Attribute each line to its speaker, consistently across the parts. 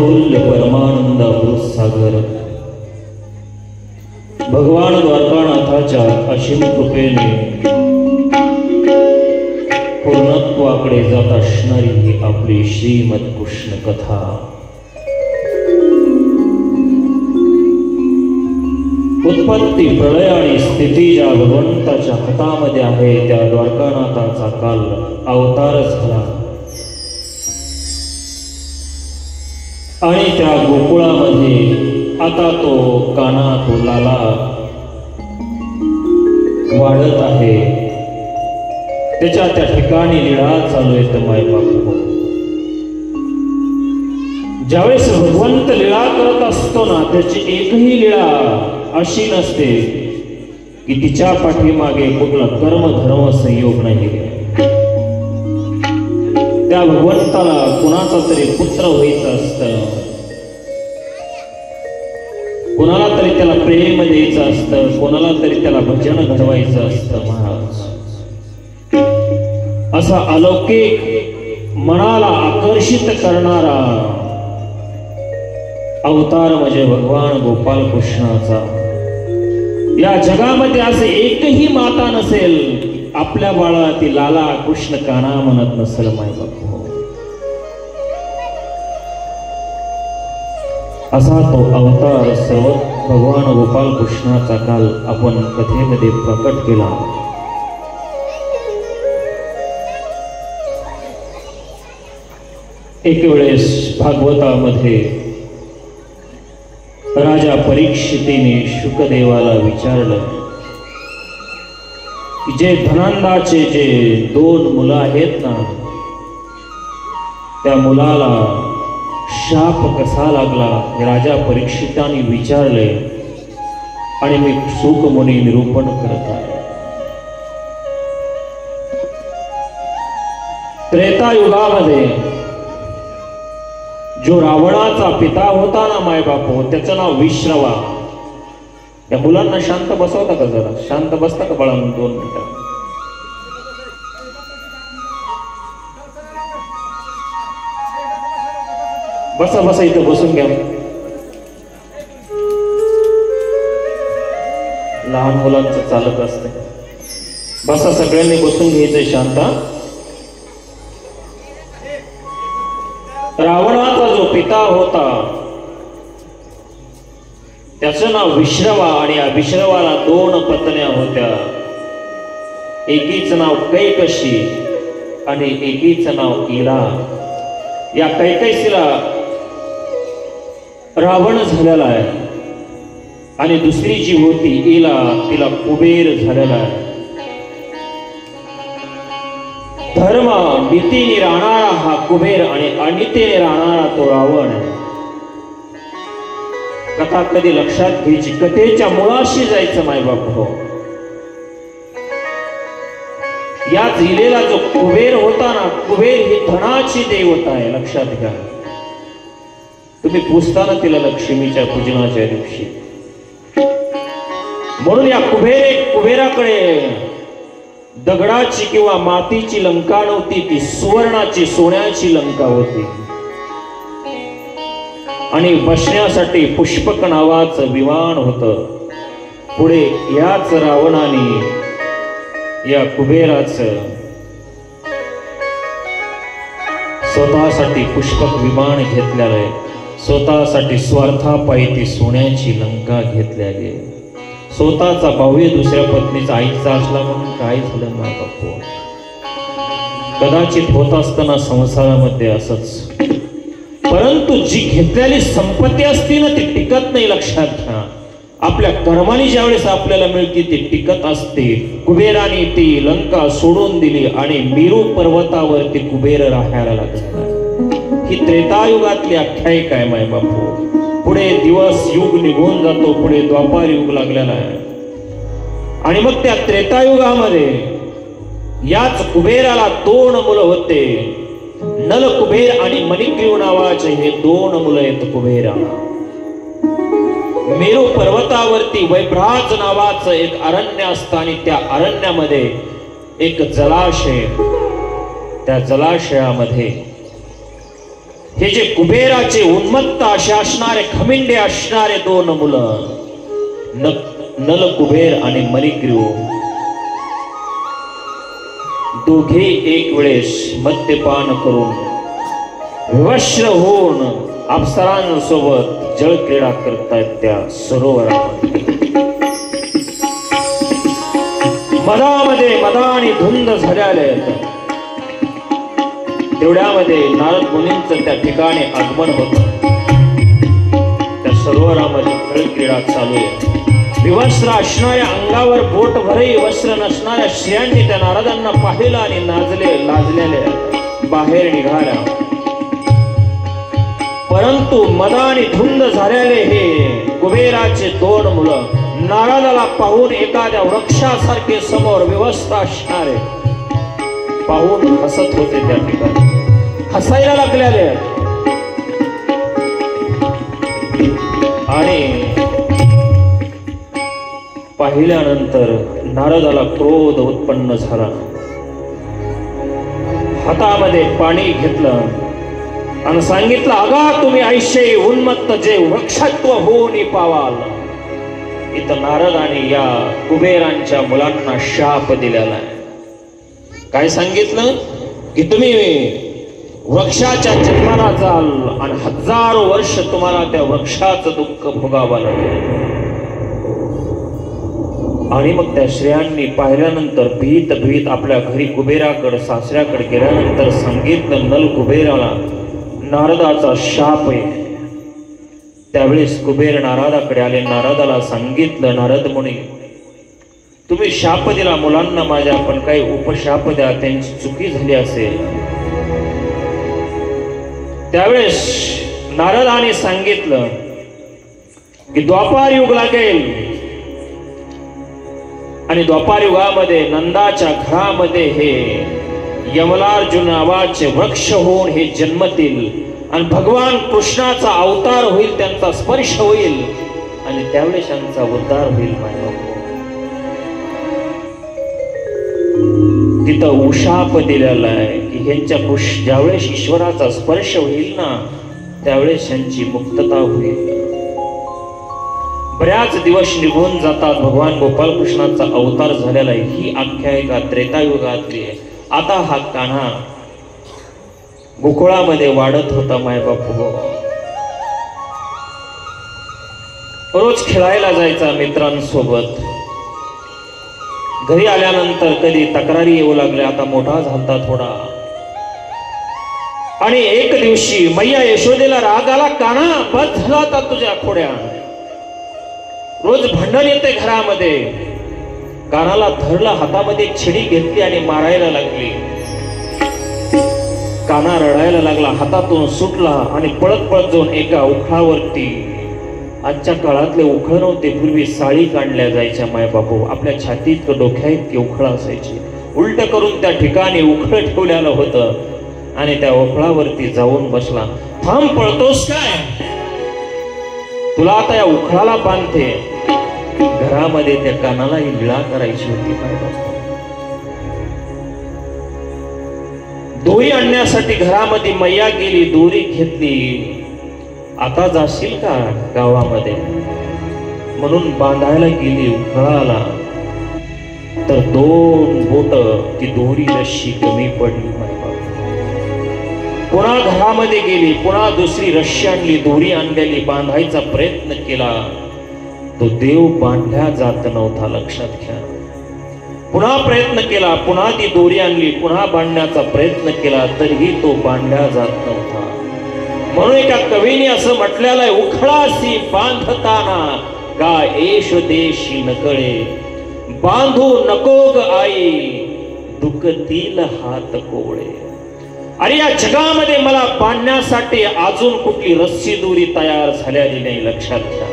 Speaker 1: अतुल्य परमानंद अमृत सागर भगवान द्वारकानाथाच्या असीम कृपेने पूर्णत्वाकडे जात असणारी ही आपली श्रीमद कृष्ण कथा उत्पत्ती प्रलय आणि स्थिती ज्या भगवंताच्या हातामध्ये आहे त्या द्वारकानाथाचा काल अवतार झाला आणि त्या गोकुळामध्ये आता तो काना तो लाला वाढत आहे। त्याच्या त्या ठिकाणी लीळा चालू आहे। तर मायबाप ज्यावेळेस भगवंत लीळा करत असतो ना त्याची एकही लीळा अशी नसते की तिच्या पाठीमागे कुठला कर्म धर्म संयोग नाही। त्या भगवंताला कुणाचा तरी पुत्र व्हायचं असतं, कोणाला तरी त्याला प्रेम द्यायचं असतं, कोणाला तरी त्याला भजन घडवायचं असतं। महाराज असा अलौकिक मनाला आकर्षित करणारा अवतार म्हणजे भगवान गोपाल कृष्णाचा। या जगामध्ये असे एकही माता नसेल आपल्या बाळा ती लाला कृष्ण काना म्हणत नसेल। मायबाप असा तो अवतार सर्व भगवान गोपाल कृष्णाचा काल आपण कथेमध्ये प्रकट केला। एक वेळेस भागवतामध्ये राजा परीक्षितीने शुकदेवाला विचारलं की जे धनंदाचे जे 2 मुलं आहेत ना त्या मुलाला शाप कसा लागला हे राजा परीक्षिताने विचारले आणि मी सुखमुनी निरूपण करत आहे। त्रेतायुगामध्ये जो रावणाचा पिता होता ना मायबापो त्याचं नाव विश्रवा। या मुलांना शांत बसवता का जरा? शांत बसता का बाळा? 2 मिनिटं बसा बसा, इथं बसून घ्या। लहान मुलांचं चालत असते। बसा, सगळ्यांनी बसून घ्यायचंय शांत। रावणाचा जो पिता होता त्याचं नाव विश्रवा आणि या विश्रवाला 2 पत्न्या होत्या। एकीचं नाव कैकशी आणि एकीचं नाव इला। या कैकशीला रावण झालेला आहे आणि दुसरी जी होती इला तिला कुबेर झालेला आहे। धर्म नीतीने राहणारा हा कुबेर आणि अनितीने राहणारा तो रावण। कथा कधी लक्षात घ्यायची, कथेच्या मुळाशी जायचं मायबाप हो। या जिलेला जो कुबेर होता ना, कुबेर ही धनाची देवता आहे, लक्षात घ्या। तुम्ही पुजता ना तिला लक्ष्मीच्या पूजनाच्या दिवशी। म्हणून या कुबेराकडे दगडाची किंवा मातीची लंका नव्हती, ती सुवर्णाची सोन्याची लंका होती आणि बसण्यासाठी पुष्पक नावाचं विमान होतं। पुढे याच रावणाने या कुबेराचं स्वतःसाठी पुष्पक विमान घेतलेलं आहे, स्वतःसाठी स्वार्थापायी ती सोन्याची लंका घेतल्या गेली। स्वतःचा भाऊ दुसऱ्या पत्नीचा आईचा असला म्हणून काय झालं ना बापू? कदाचित होत असताना संसारामध्ये असंच, परंतु जी घेतलेली संपत्ती असते ना ती टिकत नाही। लक्षात घ्या, आपल्या कर्माने ज्यावेळेस आपल्याला मिळते ती टिकत असते। कुबेराने ती लंका सोडून दिली आणि मेरू पर्वतावरती कुबेर राहायला लागला। ही त्रेतायुगातली आख्यायिका आहे माय बापू। पुढे दिवस युग निघून जातो, पुढे द्वापार युग लागलेला आहे आणि मग त्या त्रेतायुगामध्ये याच कुबेराला 2 मुलं होते। नल कुबेर आणि मणिग्रीव नावाचे हे 2 मुलं आहेत कुबेराला। मेरू पर्वतावरती वैभ्राज नावाचं एक अरण्य असतं आणि त्या अरण्यामध्ये एक जलाशय, त्या जलाशयामध्ये हे जे कुबेराचे उन्मत्त असे असणारे खमिंडे असणारे दोन मुलं नल कुबेर आणि मणिग्रीव दोघे एक वेळेस मद्यपान करून विवस्त्र होऊन अप्सरांसोबत जळ क्रीडा करतायत त्या सरोवरामध्ये. मधामध्ये मदानी धुंद झालेले तेवढ्यामध्ये नारद मुनींचं त्या ठिकाणी आगमन होतं. त्या सरोवरामध्ये जळ क्रीडा चालू आहे. विवस्त्र असणाऱ्या अंगावर बोट भरही वस्त्र नसणाऱ्या स्त्रियांनी त्या नारदांना पाहिलं आणि लाजलेल्या बाहेर निघाल्या. परंतु मदानी धुंद झालेले हे कुबेराचे दोन मुलं नारदाला पाहून एखाद्या वृक्षासारखे समोर विवस्त्र असणारे पाहून हसत होते. त्या ठिकाणी हसायला लागलेले आणि पाहिल्यानंतर नारदाला क्रोध उत्पन्न झाला. हातामध्ये पाणी घेतलं आणि सांगितलं, अगा तुम्ही ऐशे उन्मत्त जे वृक्षत्व होऊन पावाल. इथं नारदाने या कुबेरांच्या मुलांना शाप दिलेला आहे. काय सांगितलं की तुम्ही वृक्षाच्या जन्माला जाल आणि हजारो वर्ष तुम्हाला त्या वृक्षाचं दुःख भोगावं लागेल. आणि मग त्या स्त्रियांनी पाहिल्यानंतर भीत भीत आपल्या घरी कुबेराकडे सासऱ्याकडे गेल्यानंतर सांगितलं नल कुबेराला नारदाचा शाप आहे. त्यावेळेस कुबेर नारदाकडे आले. नारदाला सांगितलं, नारद मुनी तुम्ही शाप दिला मुलांना माझ्या, पण काही उपशाप द्या, त्यांची चुकी झाली असेल. त्यावेळेस नारदाने सांगितलं की द्वापार युग लागेल आणि द्वापार युगामध्ये नंदाच्या घरामध्ये हे यमलार्जुन नावाचे वृक्ष होऊन हे जन्मतील आणि भगवान कृष्णाचा अवतार होईल, त्यांचा स्पर्श होईल आणि त्यावेळेस त्यांचा उद्धार होईल. तिथं उशाप दिलेला आहे की ह्यांच्या ज्यावेळेस ईश्वराचा स्पर्श होईल ना त्यावेळेस त्यांची मुक्तता होईल. बऱ्याच दिवस निघून जातात. भगवान गोपाल कृष्णाचा अवतार झालेला आहे. ही आख्यायिका त्रेतायुगातली आहे. आता हा कान्हा गोकुळामध्ये वाढत होता. मायबापू रोज खेळायला जायचा मित्रांसोबत. घरी आल्यानंतर कधी तक्रारी येऊ लागल्या. आता मोठा झालता थोडा आणि एक दिवशी मैया यशोदेला राग आला, कान्हा बस झाला आता तुझ्या खोड्या. रोज भांडण येते घरामध्ये. कानाला धरला, हातामध्ये एक छिडी घेतली आणि मारायला लागली. काना रडायला लागला, हातातून सुटला आणि पळत पळत जाऊन एका उखळावरती, आजच्या काळातले उखळ नव्हते, पूर्वी साळी काढल्या जायच्या मायबापू, आपल्या छातीत डोक्या इतके उखळ असायची, उलट करून त्या ठिकाणी उखळ ठेवलेलं होतं आणि त्या उखळावरती जाऊन बसला. थांब, पळतोस काय? तुला आता या उखळाला बांधते. घरामध्ये त्या कानाला ही लीळा करायची होती. दोरी आणण्यासाठी घरामध्ये मैया गेली, दोरी घेतली. आता जाशील का गावामध्ये म्हणून बांधायला गेली उखळाला, तर 2 बोट ती दोरी रश्शी कमी पडली. पुन्हा घरामध्ये गेली, पुन्हा दुसरी रश्शी आणली, दोरी आणलेली, बांधायचा प्रयत्न केला. तो देव बांधल्या जात नव्हता, लक्षात घ्या. पुन्हा प्रयत्न केला, पुन्हा ती दोरी आणली, पुन्हा बांधण्याचा प्रयत्न केला, तरीही तो बांधल्या जात नव्हता. म्हणून एका कवीने असं म्हटलेलं आहे, उखळासी बांधताना का एश देशी नकळे, बांधू नको ग आई दुखतील हात कोवळे. अरे या जगामध्ये मला बांधण्यासाठी अजून कुठली रस्सी दोरी तयार झालेली नाही, लक्षात घ्या.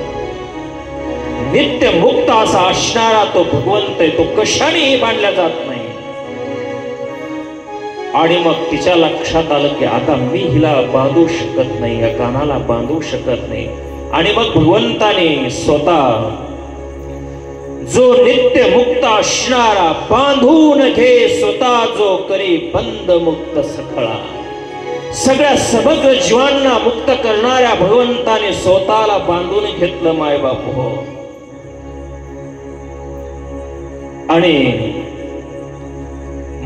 Speaker 1: नित्य मुक्त असा असणारा तो भगवंत आहे, तो कशानेही बांधला जात नाही. आणि मग तिच्या लक्षात आलं की आता मी हिला बांधू शकत नाही, या कानाला बांधू शकत नाही. आणि मग भगवंताने स्वतः जो नित्य मुक्त असणारा बांधून घे स्वतः, जो करी बंद मुक्त सखळा. सगळ्या समग्र जीवांना मुक्त करणाऱ्या भगवंताने स्वतःला बांधून घेतलं मायबाप हो. आणि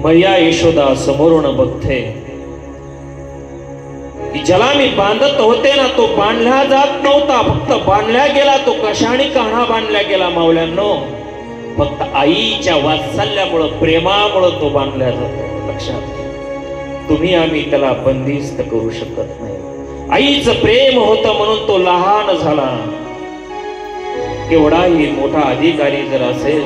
Speaker 1: मैया यशोदा समोरून बघते की ज्याला मी बांधत होते ना तो बांधला जात नव्हता, फक्त बांधल्या गेला. तो कशाने कान्हा बांधल्या गेला मावल्यांनो? फक्त आईच्या वात्सल्यामुळं, प्रेमामुळं तो बांधल्या जातो. लक्षात, तुम्ही आम्ही त्याला बंदिस्त करू शकत नाही. आईचं प्रेम होतं म्हणून तो लहान झाला. केवढाही मोठा अधिकारी जर असेल,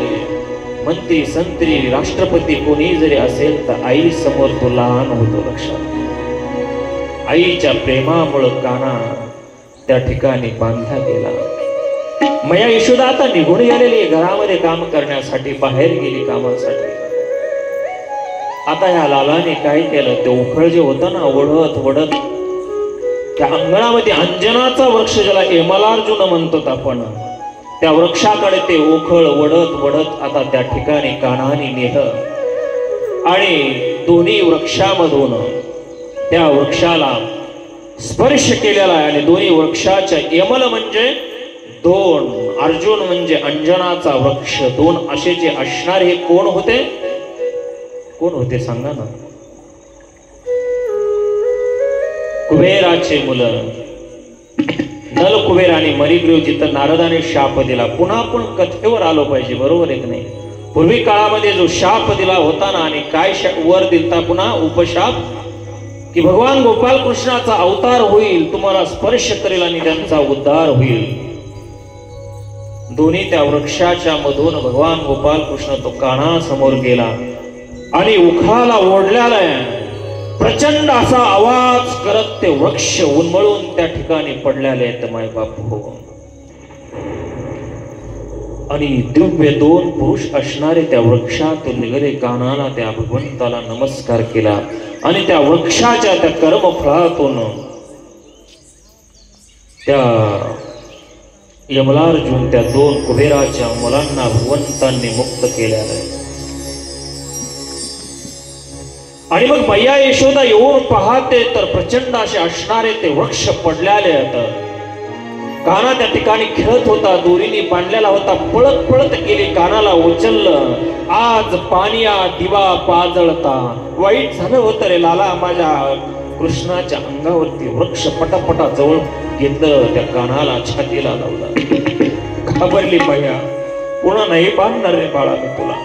Speaker 1: मंत्री संत्री राष्ट्रपती कोणी जरी असेल, तर आई समोर तो लहान होतो. लक्षात, आईच्या प्रेमामुळं कान्हा त्या ठिकाणी बांधला गेला. मैया यशोदा आता निघून गेलेली, घरामध्ये काम करण्यासाठी बाहेर गेली कामासाठी. आता ह्या लालाने काय केलं, ते उखळ जे होतं ना, ओढत ओढत त्या अंगणामध्ये अंजनाचा वृक्ष, ज्याला एमलार्जुन म्हणतो आपण, त्या वृक्षाकडे ते उखळ ओढत ओढत आता त्या ठिकाणी कान्हाने नेलं. आणि दोन्ही वृक्षामधून त्या वृक्षाला स्पर्श केलेला आहे. आणि दोन्ही वृक्षाच्या यमल म्हणजे दोन, अर्जुन म्हणजे अंजनाचा वृक्ष, दोन असे जे असणारे हे कोण होते? कोण होते सांगा ना? कुबेराचे मुलं नल कुबेर आणि मरिग्रीव. जिथं नारदाने शाप दिला, पुन्हा आपण कथेवर आलो पाहिजे, बरोबर आहे की नाही? पूर्वी काळामध्ये जो शाप दिला होता ना, आणि काय वर दिलता पुन्हा उपशाप, की भगवान गोपाल कृष्णाचा अवतार होईल, तुम्हाला स्पर्श करेल आणि त्यांचा उद्धार होईल. दोन्ही त्या वृक्षाच्या मधून भगवान गोपाल कृष्ण तो कान्हा समोर गेला आणि उखाला ओढल्याला प्रचंड असा आवाज करत ते वृक्ष उन्मळून त्या ठिकाणी पडलेले आहेत मायबाप हो. आणि दिव्य दोन पुरुष असणारे त्या वृक्षातून निघाले. कान्हाला त्या भगवंताला नमस्कार केला आणि त्या वृक्षाच्या त्या कर्मफळातून त्या यमलार्जुन त्या दोन कुबेराच्या मुलांना भगवंतांनी मुक्त केल्या. आणि मग मैया यशोदा येऊन पाहते तर प्रचंड असे असणारे ते वृक्ष पडलेले आहेत. कान्हा त्या ठिकाणी खेळत होता, दोरीने बांधलेला होता, पळत पळत गेली, कानाला उचललं. आज पानिया दिवा पाजळता. वाईट झालं होतं रे लाला, माझ्या कृष्णाच्या अंगावरती वृक्ष पटापटा जवळ घेतलं, त्या कान्हाला छातीला लावलं. घाबरली मैया, पुन्हा नाही बांधणार रे बाळा मी तुला.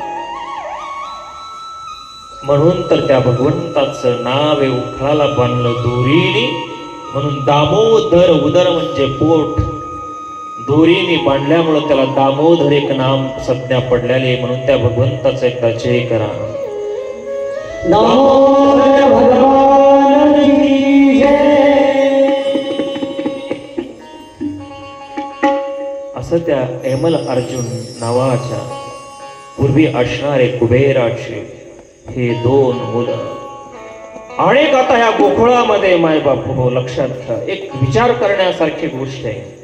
Speaker 1: म्हणून तर त्या भगवंताचं नाव आहे उखळाला बांधलं दोरीने, म्हणून दामोदर. उदर म्हणजे पोट, दोरीने बांधल्यामुळं त्याला दामोदर एक नाम संज्ञा पडलेली. म्हणून त्या भगवंताचा एकदा जय करा. दामोदर भगवान की जय. असं त्या एमल अर्जुन नावाच्या पूर्वी असणारे कुबेराचे हे दोन मुलं. अनेक आता ह्या गोकुळामध्ये मायबाप हो, लक्षात घ्या, एक विचार करण्यासारखी गोष्ट आहे.